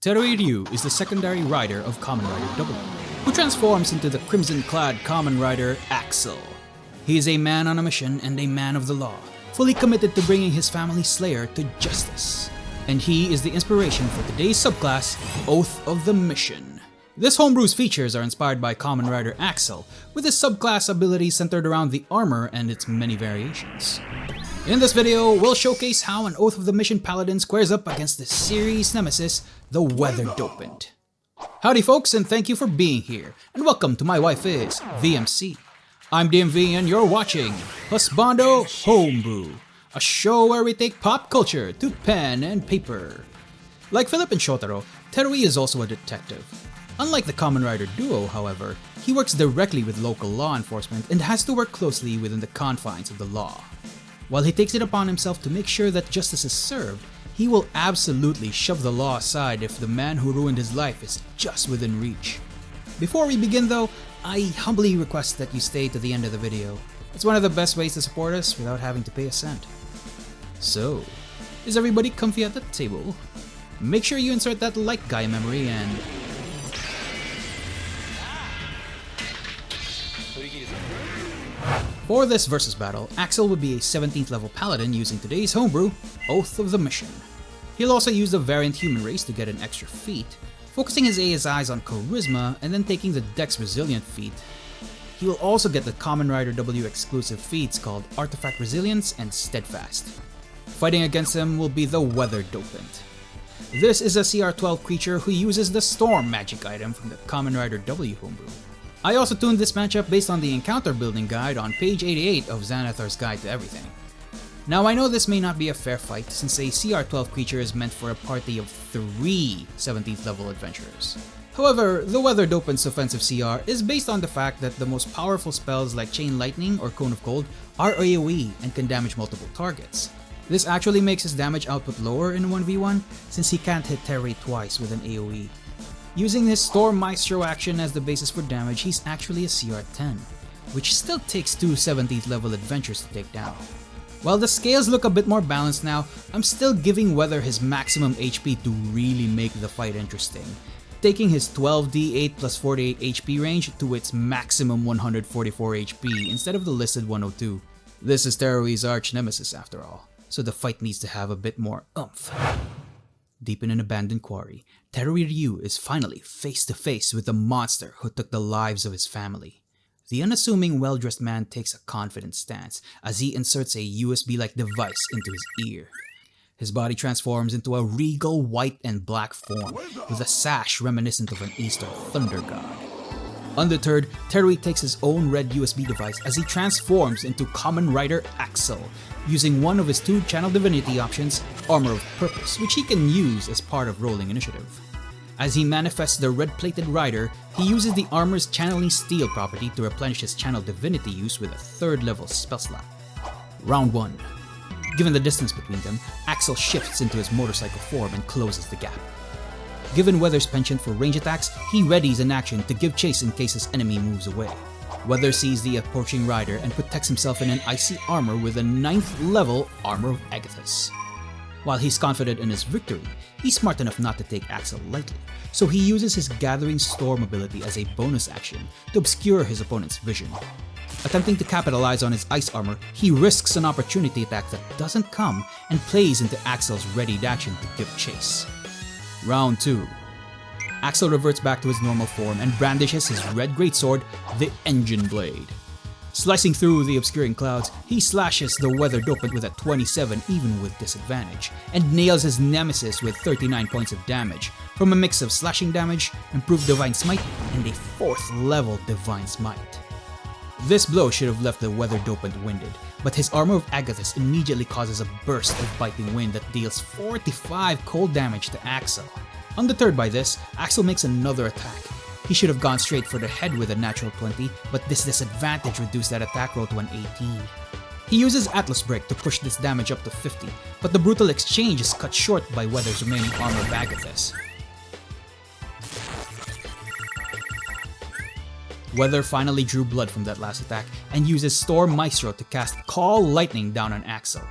Terui Ryu is the secondary rider of Kamen Rider W, who transforms into the crimson-clad Kamen Rider Accel. He is a man on a mission and a man of the law, fully committed to bringing his family's slayer to justice. And he is the inspiration for today's subclass, Oath of the Mission. This homebrew's features are inspired by Kamen Rider Accel, with his subclass abilities centered around the armor and its many variations. In this video, we'll showcase how an Oath of the Mission paladin squares up against the series nemesis, the Weather Dopant. Howdy folks, and thank you for being here, and welcome to My Wife Is VMC. I'm DMV and you're watching Husbando Homebrew, a show where we take pop culture to pen and paper. Like Philip and Shotaro, Terui is also a detective. Unlike the Kamen Rider duo, however, he works directly with local law enforcement and has to work closely within the confines of the law. While he takes it upon himself to make sure that justice is served, he will absolutely shove the law aside if the man who ruined his life is just within reach. Before we begin though, I humbly request that you stay to the end of the video. It's one of the best ways to support us without having to pay a cent. So, is everybody comfy at the table? Make sure you insert that like guy memory and... For this versus battle, Accel would be a 17th level paladin using today's homebrew, Oath of the Mission. He'll also use the variant human race to get an extra feat, focusing his ASIs on charisma and then taking the Dex Resilient feat. He will also get the Kamen Rider W exclusive feats called Artifact Resilience and Steadfast. Fighting against him will be the Weather Dopant. This is a CR12 creature who uses the Storm magic item from the Kamen Rider W homebrew. I also tuned this matchup based on the encounter building guide on page 88 of Xanathar's Guide to Everything. Now I know this may not be a fair fight since a CR12 creature is meant for a party of 3 17th level adventurers. However, the Weather Dopant's offensive CR is based on the fact that the most powerful spells like Chain Lightning or Cone of Cold are AoE and can damage multiple targets. This actually makes his damage output lower in 1v1 since he can't hit Terui twice with an AoE. Using his Storm Maestro action as the basis for damage, he's actually a CR10, which still takes 2 17th level adventures to take down. While the scales look a bit more balanced now, I'm still giving Weather his maximum HP to really make the fight interesting, taking his 12d8 plus 48 HP range to its maximum 144 HP instead of the listed 102. This is Terui's arch nemesis after all, so the fight needs to have a bit more oomph. Deep in an abandoned quarry, Terui Ryu is finally face to face with the monster who took the lives of his family. The unassuming well-dressed man takes a confident stance as he inserts a USB-like device into his ear. His body transforms into a regal white and black form with a sash reminiscent of an Eastern thunder god. Undeterred, Terui takes his own red USB device as he transforms into Kamen Rider Accel, using one of his 2 channel divinity options, Armor of Purpose, which he can use as part of rolling initiative. As he manifests the red-plated rider, he uses the armor's channeling steel property to replenish his channel divinity use with a 3rd level spell slot. Round 1. Given the distance between them, Accel shifts into his motorcycle form and closes the gap. Given Weather's penchant for range attacks, he readies an action to give chase in case his enemy moves away. Weather sees the approaching rider and protects himself in an icy armor with a 9th level Armor of Agathis. While he's confident in his victory, he's smart enough not to take Accel lightly, so he uses his Gathering Storm ability as a bonus action to obscure his opponent's vision. Attempting to capitalize on his ice armor, he risks an opportunity attack that doesn't come and plays into Axel's readied action to give chase. Round 2. Accel reverts back to his normal form and brandishes his red greatsword, the Engine Blade. Slicing through the obscuring clouds, he slashes the Weather Dopant with a 27 even with disadvantage, and nails his nemesis with 39 points of damage, from a mix of slashing damage, improved Divine Smite, and a 4th level Divine Smite. This blow should have left the Weather Dopant winded, but his Armor of Agathis immediately causes a burst of biting wind that deals 45 cold damage to Accel. Undeterred by this, Accel makes another attack. He should have gone straight for the head with a natural 20, but this disadvantage reduced that attack roll to an 18. He uses Atlas Break to push this damage up to 50, but the brutal exchange is cut short by Weather's remaining Armor of Agathis. Weather finally drew blood from that last attack and uses Storm Maestro to cast Call Lightning down on Accel.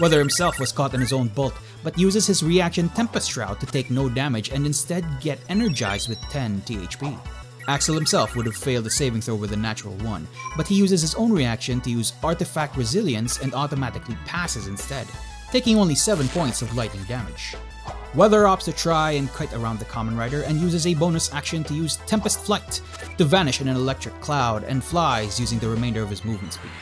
Weather himself was caught in his own bolt, but uses his reaction Tempest Shroud to take no damage and instead get energized with 10 THP. Accel himself would have failed the saving throw with a natural 1, but he uses his own reaction to use Artifact Resilience and automatically passes instead, taking only 7 points of lightning damage. Weather opts to try and kite around the Kamen Rider and uses a bonus action to use Tempest Flight to vanish in an electric cloud and flies using the remainder of his movement speed.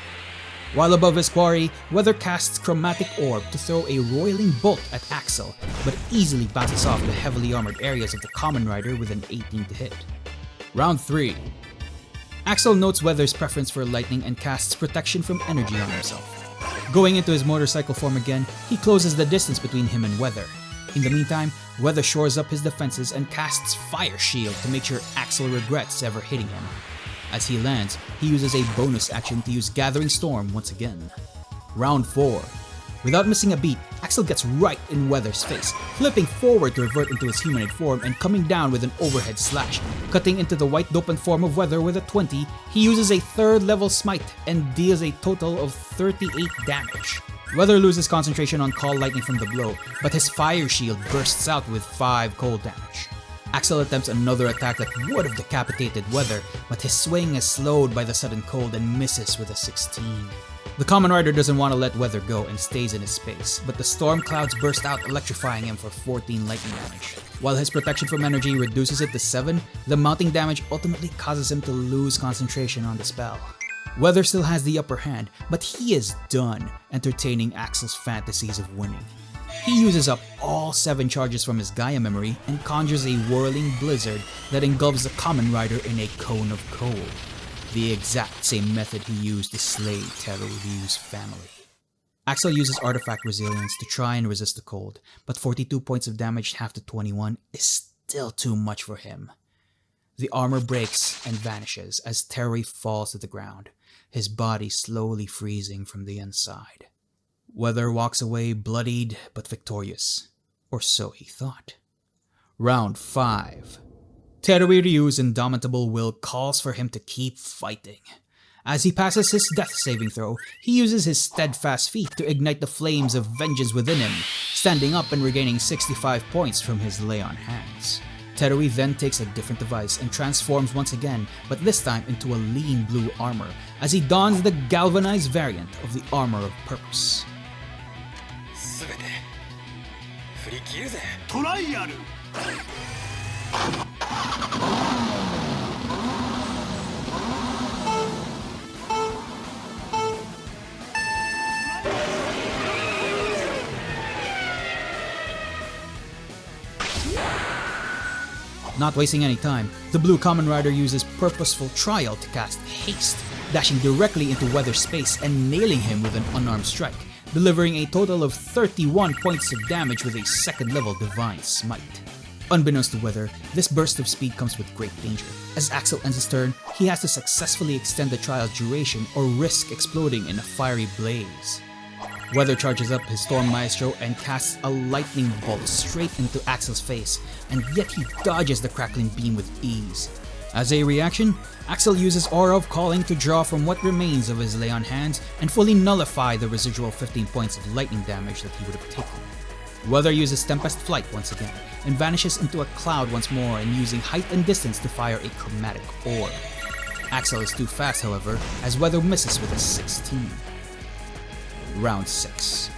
While above his quarry, Weather casts Chromatic Orb to throw a roiling bolt at Accel, but easily bounces off the heavily armored areas of the Kamen Rider with an 18 to hit. Round 3. Accel notes Weather's preference for lightning and casts Protection from Energy on himself. Going into his motorcycle form again, he closes the distance between him and Weather. In the meantime, Weather shores up his defenses and casts Fire Shield to make sure Accel regrets ever hitting him. As he lands, he uses a bonus action to use Gathering Storm once again. Round 4. Without missing a beat, Accel gets right in Weather's face, flipping forward to revert into his humanoid form and coming down with an overhead slash. Cutting into the white dopant form of Weather with a 20, he uses a 3rd level smite and deals a total of 38 damage. Weather loses concentration on Call Lightning from the blow, but his Fire Shield bursts out with 5 cold damage. Accel attempts another attack that would have decapitated Weather, but his swing is slowed by the sudden cold and misses with a 16. The Kamen Rider doesn't want to let Weather go and stays in his space, but the storm clouds burst out, electrifying him for 14 lightning damage. While his protection from energy reduces it to 7, the mounting damage ultimately causes him to lose concentration on the spell. Weather still has the upper hand, but he is done entertaining Accel's fantasies of winning. He uses up all 7 charges from his Gaia memory and conjures a whirling blizzard that engulfs the Kamen Rider in a cone of cold, the exact same method he used to slay Terui Ryu's family. Accel uses Artifact Resilience to try and resist the cold, but 42 points of damage half to 21 is still too much for him. The armor breaks and vanishes as Terui falls to the ground, his body slowly freezing from the inside. Weather walks away bloodied but victorious, or so he thought. Round 5. Terui Ryu's indomitable will calls for him to keep fighting. As he passes his death saving throw, he uses his steadfast feat to ignite the flames of vengeance within him, standing up and regaining 65 points from his lay on hands. Terui then takes a different device and transforms once again, but this time into a lean blue armor, as he dons the galvanized variant of the Armor of Purpose. Not wasting any time, the blue Kamen Rider uses Purposeful Trial to cast Haste, dashing directly into Weather's space and nailing him with an unarmed strike, delivering a total of 31 points of damage with a 2nd level Divine Smite. Unbeknownst to Weather, this burst of speed comes with great danger. As Accel ends his turn, he has to successfully extend the trial's duration or risk exploding in a fiery blaze. Weather charges up his Storm Maestro and casts a lightning bolt straight into Accel's face, and yet he dodges the crackling beam with ease. As a reaction, Accel uses Aura of Calling to draw from what remains of his lay on hands and fully nullify the residual 15 points of lightning damage that he would have taken. Weather uses Tempest Flight once again, and vanishes into a cloud once more and using height and distance to fire a Chromatic Orb. Accel is too fast, however, as Weather misses with a 16. Round 6.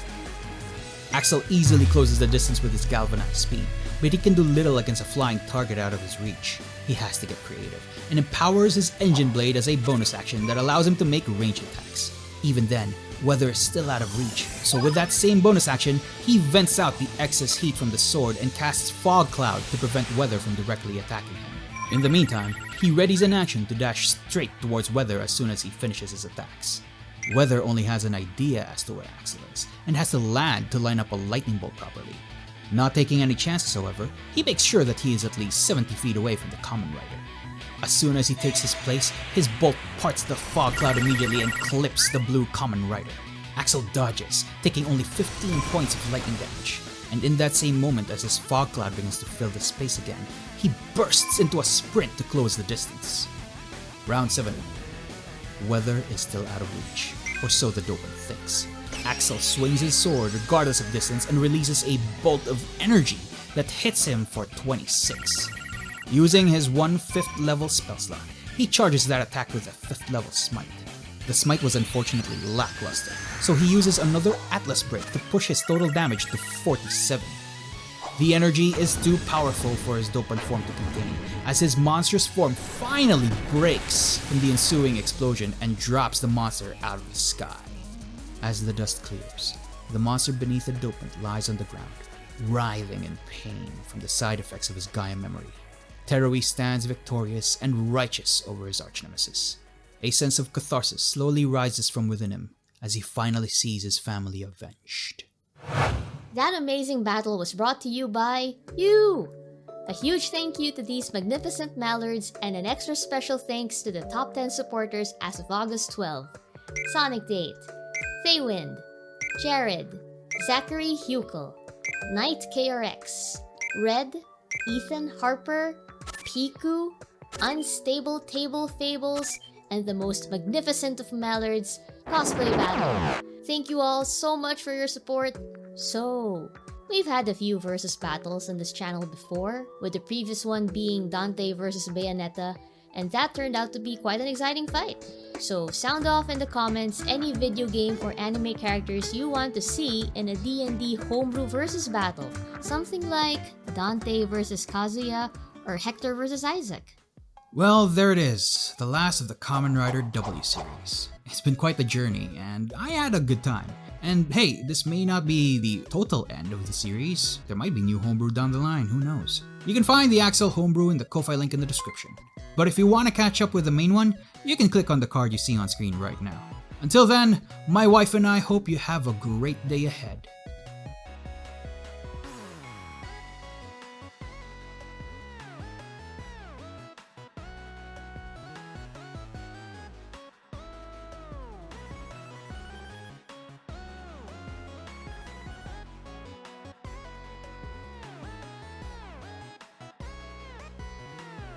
Accel easily closes the distance with his galvanized speed, but he can do little against a flying target out of his reach. He has to get creative, and empowers his engine blade as a bonus action that allows him to make range attacks. Even then, Weather is still out of reach, so with that same bonus action, he vents out the excess heat from the sword and casts Fog Cloud to prevent Weather from directly attacking him. In the meantime, he readies an action to dash straight towards Weather as soon as he finishes his attacks. Weather only has an idea as to where Accel is, and has to land to line up a lightning bolt properly. Not taking any chances, however, he makes sure that he is at least 70 feet away from the Kamen Rider. As soon as he takes his place, his bolt parts the fog cloud immediately and clips the blue Kamen Rider. Accel dodges, taking only 15 points of lightning damage, and in that same moment as his fog cloud begins to fill the space again, he bursts into a sprint to close the distance. Round 7. Weather is still out of reach, or so the Dopant thinks. Accel swings his sword regardless of distance and releases a bolt of energy that hits him for 26. Using his 1/5 level spell slot, he charges that attack with a 5th level smite. The smite was unfortunately lackluster, so he uses another Atlas break to push his total damage to 47. The energy is too powerful for his dopant form to contain, as his monstrous form finally breaks from the ensuing explosion and drops the monster out of the sky. As the dust clears, the monster beneath the dopant lies on the ground, writhing in pain from the side effects of his Gaia memory. Terui stands victorious and righteous over his arch-nemesis. A sense of catharsis slowly rises from within him as he finally sees his family avenged. That amazing battle was brought to you by you! A huge thank you to these magnificent mallards and an extra special thanks to the top 10 supporters as of August 12. Sonic Date, Thaywind, Jared, Zachary Hukel, Knight KRX, Red, Ethan Harper, Piku, Unstable Table Fables, and the most magnificent of mallards, Cosplay Battle. Thank you all so much for your support. So, we've had a few versus battles on this channel before, with the previous one being Dante versus Bayonetta, and that turned out to be quite an exciting fight. So sound off in the comments any video game or anime characters you want to see in a D&D Homebrew versus battle. Something like Dante versus Kazuya or Hector versus Isaac. Well, there it is, the last of the Kamen Rider W series. It's been quite the journey, and I had a good time. And hey, this may not be the total end of the series. There might be new homebrew down the line, who knows. You can find the Accel homebrew in the Ko-Fi link in the description. But if you want to catch up with the main one, you can click on the card you see on screen right now. Until then, my wife and I hope you have a great day ahead.